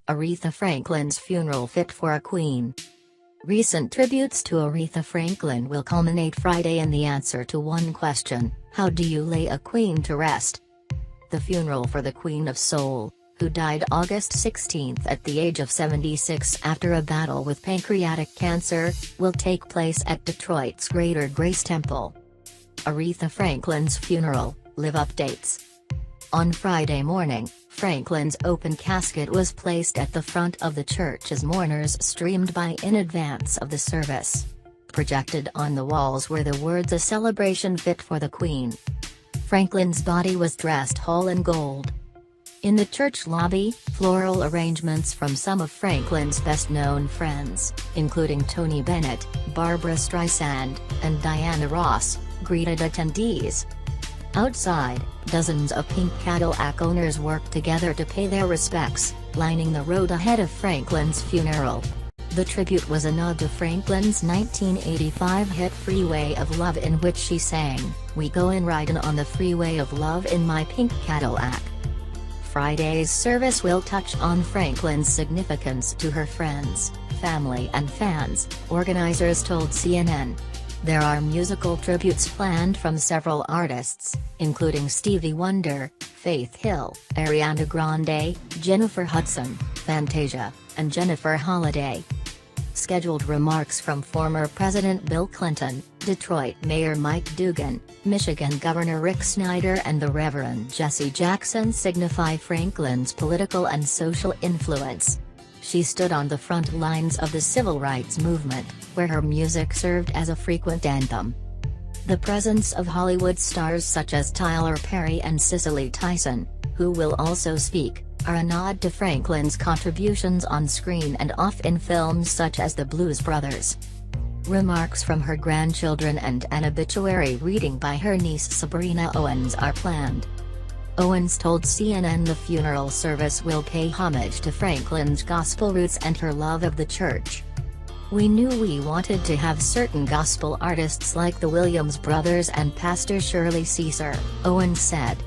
Aretha Franklin's funeral fit for a queen. Recent tributes to Aretha Franklin will culminate Friday in the answer to one question: how do you lay a queen to rest? The funeral for the Queen of Soul, who died August 16 at the age of 76 after a battle with pancreatic cancer, will take place at Detroit's Greater Grace Temple. Aretha Franklin's funeral, live updates. On Friday morning, Franklin's open casket was placed at the front of the church as mourners streamed by in advance of the service. Projected on the walls were the words "A celebration fit for the Queen." Franklin's body was dressed all in gold. In the church lobby, floral arrangements from some of Franklin's best-known friends, including Tony Bennett, Barbra Streisand, and Diana Ross, greeted attendees. Outside, dozens of pink Cadillac owners worked together to pay their respects, lining the road ahead of Franklin's funeral. The tribute was a nod to Franklin's 1985 hit "Freeway of Love", in which she sang, "We goin' ridin' on the freeway of love in my pink Cadillac." Friday's service will touch on Franklin's significance to her friends, family and fans, organizers told CNN. There are musical tributes planned from several artists, including Stevie Wonder, Faith Hill, Ariana Grande, Jennifer Hudson, Fantasia, and Jennifer Holliday. Scheduled remarks from former President Bill Clinton, Detroit Mayor Mike Dugan, Michigan Governor Rick Snyder and the Reverend Jesse Jackson signify Franklin's political and social influence. She stood on the front lines of the civil rights movement, where her music served as a frequent anthem. The presence of Hollywood stars such as Tyler Perry and Cicely Tyson, who will also speak, are a nod to Franklin's contributions on screen and off in films such as The Blues Brothers. Remarks from her grandchildren and an obituary reading by her niece Sabrina Owens are planned. Owens told CNN the funeral service will pay homage to Franklin's gospel roots and her love of the church. "We knew we wanted to have certain gospel artists like the Williams Brothers and Pastor Shirley Caesar," Owens said.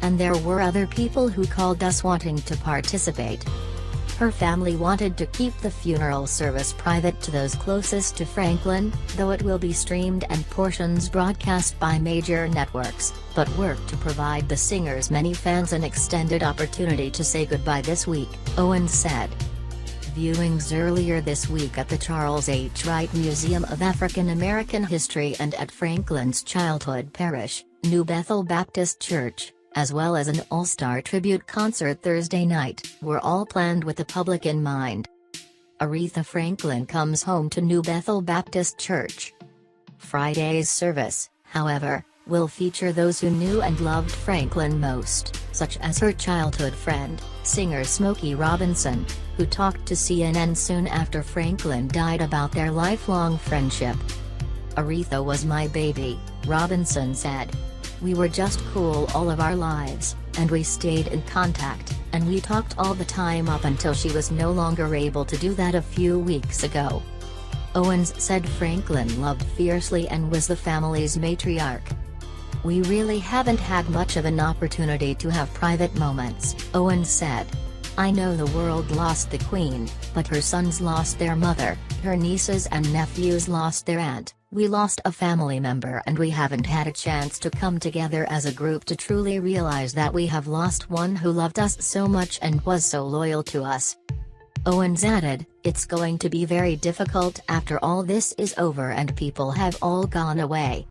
"And there were other people who called us wanting to participate." Her family wanted to keep the funeral service private to those closest to Franklin, though it will be streamed and portions broadcast by major networks, but work to provide the singer's many fans an extended opportunity to say goodbye this week, Owens said. Viewings earlier this week at the Charles H. Wright Museum of African American History and at Franklin's childhood parish, New Bethel Baptist Church, as well as an all-star tribute concert Thursday night, were all planned with the public in mind. Aretha Franklin comes home to New Bethel Baptist Church. Friday's service, however, will feature those who knew and loved Franklin most, such as her childhood friend, singer Smokey Robinson, who talked to CNN soon after Franklin died about their lifelong friendship. "Aretha was my baby," Robinson said. "We were just cool all of our lives, and we stayed in contact, and we talked all the time up until she was no longer able to do that a few weeks ago." Owens said Franklin loved fiercely and was the family's matriarch. "We really haven't had much of an opportunity to have private moments," Owens said. "I know the world lost the Queen, but her sons lost their mother, her nieces and nephews lost their aunt. We lost a family member and we haven't had a chance to come together as a group to truly realize that we have lost one who loved us so much and was so loyal to us." Owens added, "It's going to be very difficult after all this is over and people have all gone away.